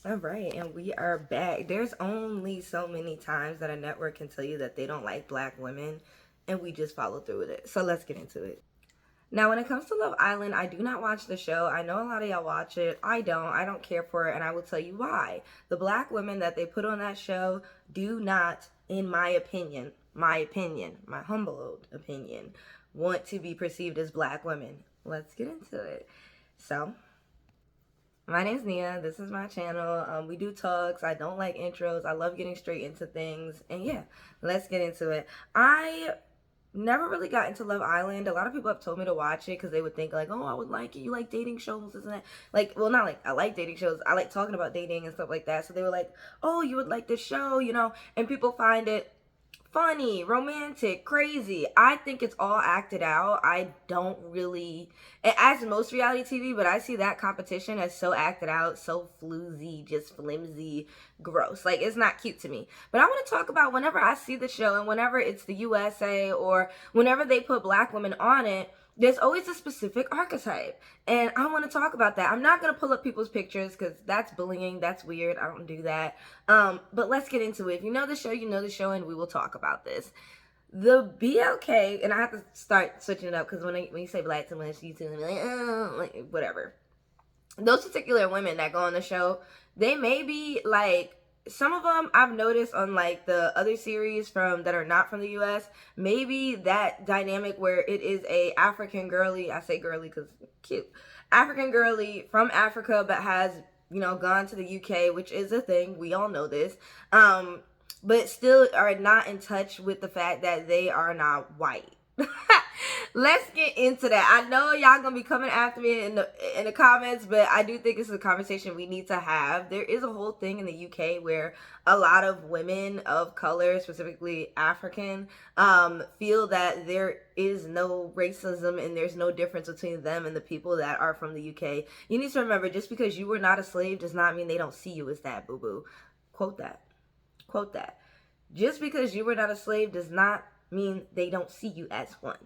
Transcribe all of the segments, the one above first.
All right, and we are back. There's only so many times that a network can tell you that they don't like black women, and we just follow through with it. So let's get into it. Now, when it comes to Love Island, I do not watch the show. I know a lot of y'all watch it. I don't. I don't care for it, and I will tell you why. The black women that they put on that show do not, in my opinion, my humble old opinion, want to be perceived as black women. Let's get into it. So, my name's Nia. This is my channel. We do talks. I don't like intros. I love getting straight into things. And yeah, let's get into it. I never really got into Love Island. A lot of people have told me to watch it because they would think like, oh, I would like it. You like dating shows, isn't it? Like, well, not like I like dating shows. I like talking about dating and stuff like that. So they were like, oh, you would like this show, you know? And people find it funny, romantic, crazy. I think it's all acted out. I don't really, as most reality TV, but I see that competition as so acted out, so floozy, just flimsy, gross. Like, it's not cute to me. But I want to talk about whenever I see the show and whenever it's the USA or whenever they put black women on it, there's always a specific archetype. And I want to talk about that. I'm not going to pull up people's pictures because that's bullying. That's weird. I don't do that. But let's get into it. If you know the show, you know the show, and we will talk about this. The BLK, and I have to start switching it up because when you say black too much, you too, like, oh, like, whatever. Those particular women that go on the show, they may be like, some of them I've noticed on like the other series from that are not from the US, maybe that dynamic where it is a African girly, I say girly because cute, African girly from Africa but has, you know, gone to the UK, which is a thing, we all know this, but still are not in touch with the fact that they are not white. Let's get into that. I know y'all gonna be coming after me in the comments, but I do think it's a conversation we need to have. There is a whole thing in the UK where a lot of women of color, specifically African, feel that there is no racism and there's no difference between them and the people that are from the UK. You need to remember, just because you were not a slave does not mean they don't see you as that, boo-boo. Quote that. Quote that. Just because you were not a slave does not mean they don't see you as one.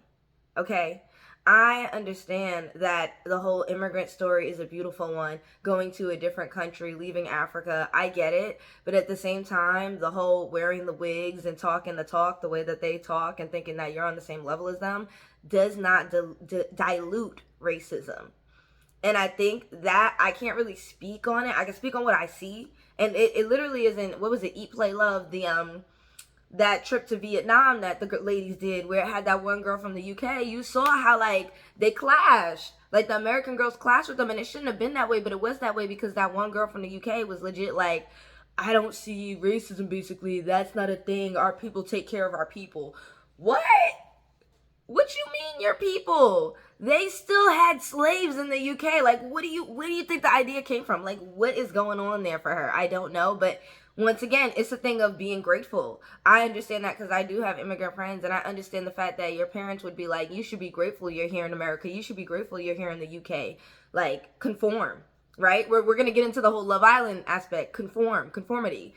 Okay? I understand that the whole immigrant story is a beautiful one, going to a different country, leaving Africa. I get it. But at the same time, the whole wearing the wigs and talking the talk the way that they talk and thinking that you're on the same level as them does not dilute racism. And I think that I can't really speak on it. I can speak on what I see. And it literally isn't, what was it, Eat, Play, Love, that trip to Vietnam that the ladies did, where it had that one girl from the UK. You saw how like they clashed, like the American girls clashed with them, and it shouldn't have been that way, but it was that way because that one girl from the UK was legit like, I don't see racism, basically, that's not a thing, our people take care of our people. What you mean your people? They still had slaves in the UK. Like, where do you think the idea came from? Like, what is going on there for her? I don't know, but once again, it's a thing of being grateful. I understand that because I do have immigrant friends, and I understand the fact that your parents would be like, you should be grateful you're here in America. You should be grateful you're here in the UK. Like, conform, right? We're going to get into the whole Love Island aspect. Conformity.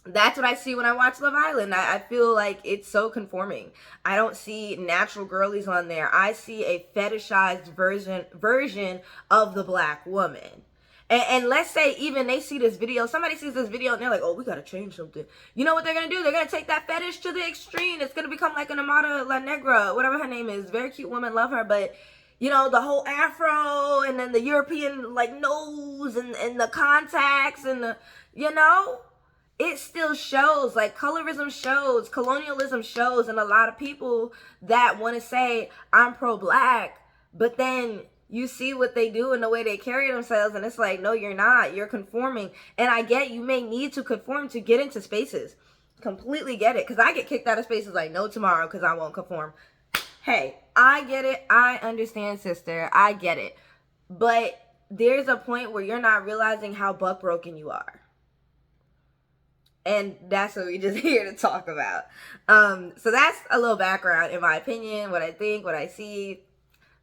That's what I see when I watch Love Island. I feel like it's so conforming. I don't see natural girlies on there. I see a fetishized version of the black woman. And let's say even they see this video, somebody sees this video and they're like, oh, we got to change something. You know what they're going to do? They're going to take that fetish to the extreme. It's going to become like an Amada La Negra, whatever her name is. Very cute woman, love her. But, you know, the whole afro and then the European, like, nose and the contacts and the, you know, it still shows, like, colorism shows, colonialism shows, and a lot of people that want to say, I'm pro-black, but then you see what they do and the way they carry themselves, and it's like, no, you're not. You're conforming. And I get you may need to conform to get into spaces. Completely get it. Because I get kicked out of spaces like no tomorrow because I won't conform. Hey, I get it. I understand, sister. I get it. But there's a point where you're not realizing how buck broken you are. And that's what we just here to talk about. So that's a little background, in my opinion, what I think, what I see.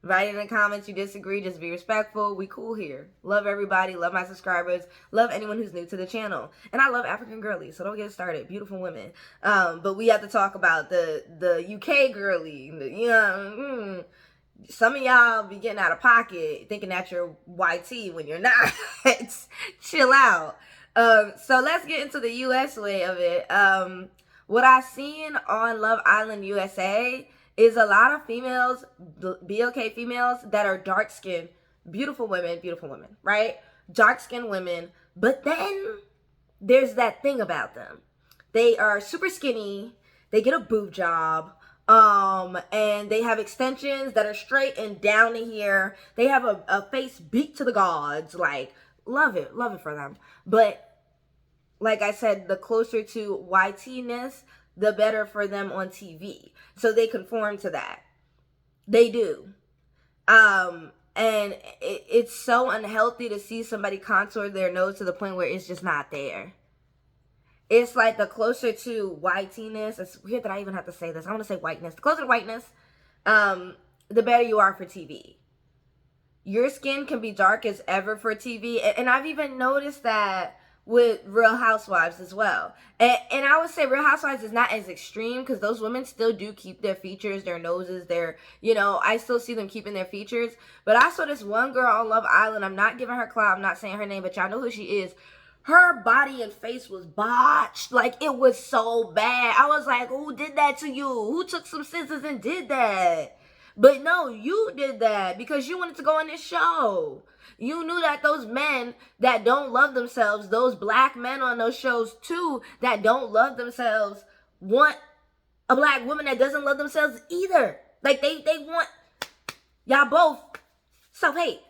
Write in the comments you disagree, just be respectful. We cool here. Love everybody, love my subscribers, love anyone who's new to the channel. And I love African girlies, so don't get started. Beautiful women. But we have to talk about the UK girly. You know, some of y'all be getting out of pocket thinking that you're YT when you're not. Chill chill out. So let's get into the US way of it. What I've seen on Love Island USA is a lot of females, BLK females, that are dark skinned, beautiful women, right? Dark skinned women. But then there's that thing about them. They are super skinny, they get a boob job, and they have extensions that are straight and down to here. They have a face beat to the gods. Like, love it for them. But like I said, the closer to YT-ness, the better for them on TV. So they conform to that. They do. And it's so unhealthy to see somebody contour their nose to the point where it's just not there. It's like the closer to whiteness. It's weird that I even have to say this. I want to say whiteness. The closer to whiteness, the better you are for TV. Your skin can be dark as ever for TV. And I've even noticed that with Real Housewives as well. And I would say Real Housewives is not as extreme because those women still do keep their features, their noses, their, I still see them keeping their features. But I saw this one girl on Love Island. I'm not giving her clout. I'm not saying her name, but y'all know who she is. Her body and face was botched. Like, it was so bad. I was like, who did that to you? Who took some scissors and did that? But no, you did that because you wanted to go on this show. You knew that those men that don't love themselves, those black men on those shows too, that don't love themselves, want a black woman that doesn't love themselves either. Like, they want y'all both self-hate.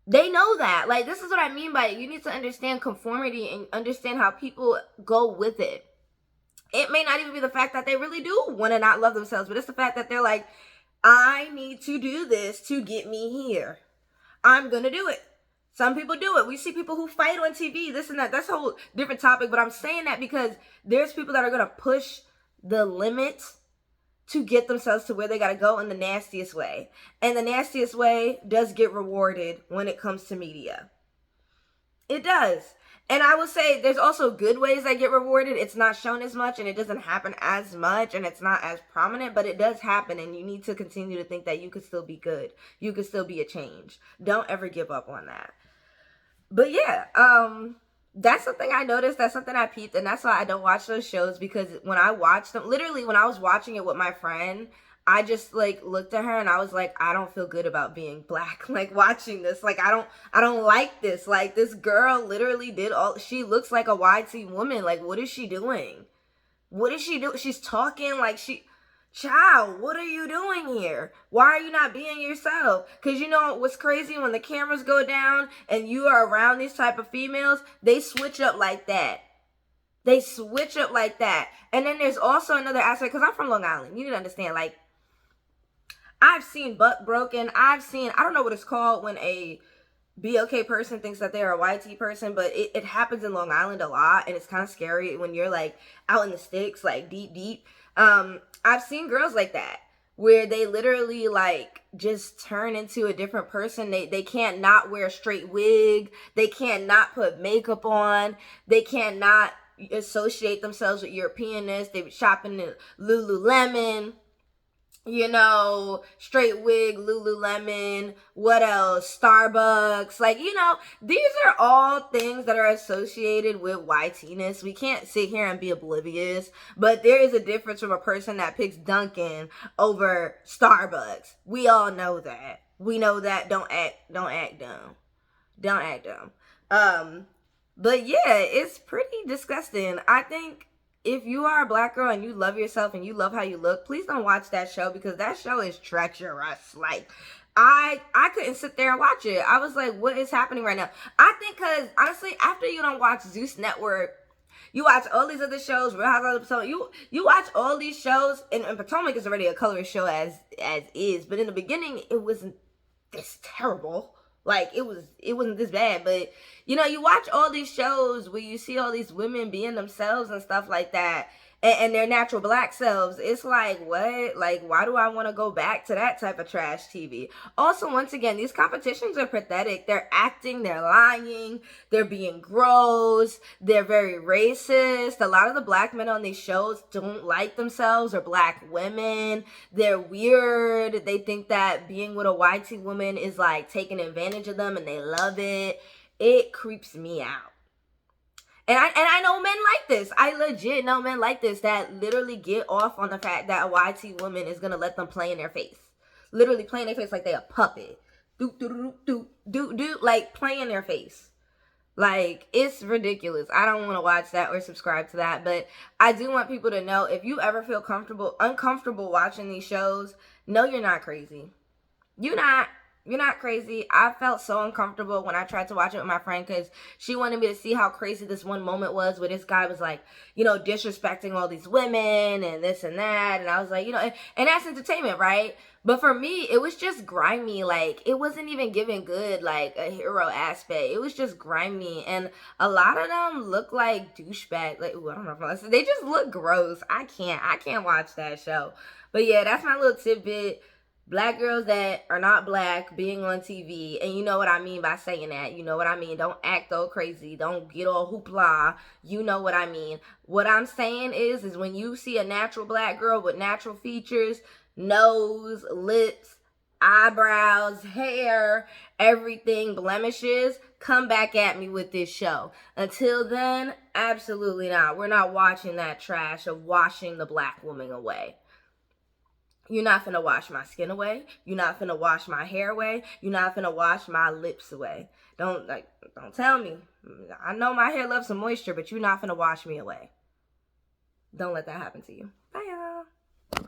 They know that. Like, this is what I mean by it. You need to understand conformity and understand how people go with it. It may not even be the fact that they really do want to not love themselves, but it's the fact that they're like, I need to do this to get me here. I'm going to do it. Some people do it. We see people who fight on TV, this and that. That's a whole different topic, but I'm saying that because there's people that are going to push the limits to get themselves to where they got to go in the nastiest way. And the nastiest way does get rewarded when it comes to media. It does. And I would say there's also good ways that get rewarded. It's not shown as much and it doesn't happen as much and it's not as prominent, but it does happen, and you need to continue to think that you could still be good. You could still be a change. Don't ever give up on that. But yeah, that's something I noticed. That's something I peeped, and that's why I don't watch those shows, because when I watch them, literally when I was watching it with my friend, I just like looked at her and I was like, I don't feel good about being black. Like, watching this, like, I don't like this. Like, this girl literally she looks like a YT woman. Like, what is she doing? What is she doing? She's talking like child, what are you doing here? Why are you not being yourself? Because you know what's crazy? When the cameras go down and you are around these type of females, they switch up like that. They switch up like that. And then there's also another aspect, because I'm from Long Island. You need to understand, like, I've seen butt broken. I don't know what it's called when a BLK person thinks that they're a YT person, but it happens in Long Island a lot, and it's kind of scary when you're like out in the sticks, like deep. I've seen girls like that where they literally like just turn into a different person. They can't not wear a straight wig. They can't not put makeup on. They can't not associate themselves with Europeanness. They be shopping in Lululemon. Straight wig, Lululemon, what else? Starbucks. Like, these are all things that are associated with YT-ness. We can't sit here and be oblivious, but there is a difference from a person that picks Dunkin' over Starbucks. We all know that. We know that. Don't act dumb. Don't act dumb. But yeah, it's pretty disgusting. I think if you are a black girl and you love yourself and you love how you look, please don't watch that show, because that show is treacherous. Like, I couldn't sit there and watch it. I was like, what is happening right now? I think because, honestly, after you don't watch Zeus Network, you watch all these other shows, Real Housewives of Potomac, you watch all these shows, and Potomac is already a colorist show as is, but in the beginning, it wasn't this terrible. Like, it wasn't this bad, but you watch all these shows where you see all these women being themselves and stuff like that, and their natural black selves. It's like, what? Like, why do I want to go back to that type of trash TV? Also, once again, these competitions are pathetic. They're acting, they're lying, they're being gross, they're very racist. A lot of the black men on these shows don't like themselves, or black women. They're weird. They think that being with a YT woman is like taking advantage of them, and they love it. It creeps me out. And I know men like this. I legit know men like this that literally get off on the fact that a YT woman is gonna let them play in their face. Literally play in their face like they a puppet. Do like play in their face. Like, it's ridiculous. I don't want to watch that or subscribe to that, but I do want people to know, if you ever feel uncomfortable watching these shows, no, you're not crazy. You're not crazy. I felt so uncomfortable when I tried to watch it with my friend because she wanted me to see how crazy this one moment was where this guy was like, disrespecting all these women and this and that. And I was like, and that's entertainment, right? But for me, it was just grimy. Like, it wasn't even giving good, like, a hero aspect. It was just grimy. And a lot of them look like douchebag. Like, ooh, I don't know if I said. They just look gross. I can't watch that show. But yeah, that's my little tidbit. Black girls that are not black being on TV. And you know what I mean by saying that. You know what I mean. Don't act all crazy. Don't get all hoopla. You know what I mean. What I'm saying is when you see a natural black girl with natural features, nose, lips, eyebrows, hair, everything, blemishes, come back at me with this show. Until then, absolutely not. We're not watching that trash of washing the black woman away. You're not finna wash my skin away. You're not finna wash my hair away. You're not finna wash my lips away. Don't tell me. I know my hair loves some moisture, but you're not finna wash me away. Don't let that happen to you. Bye, y'all.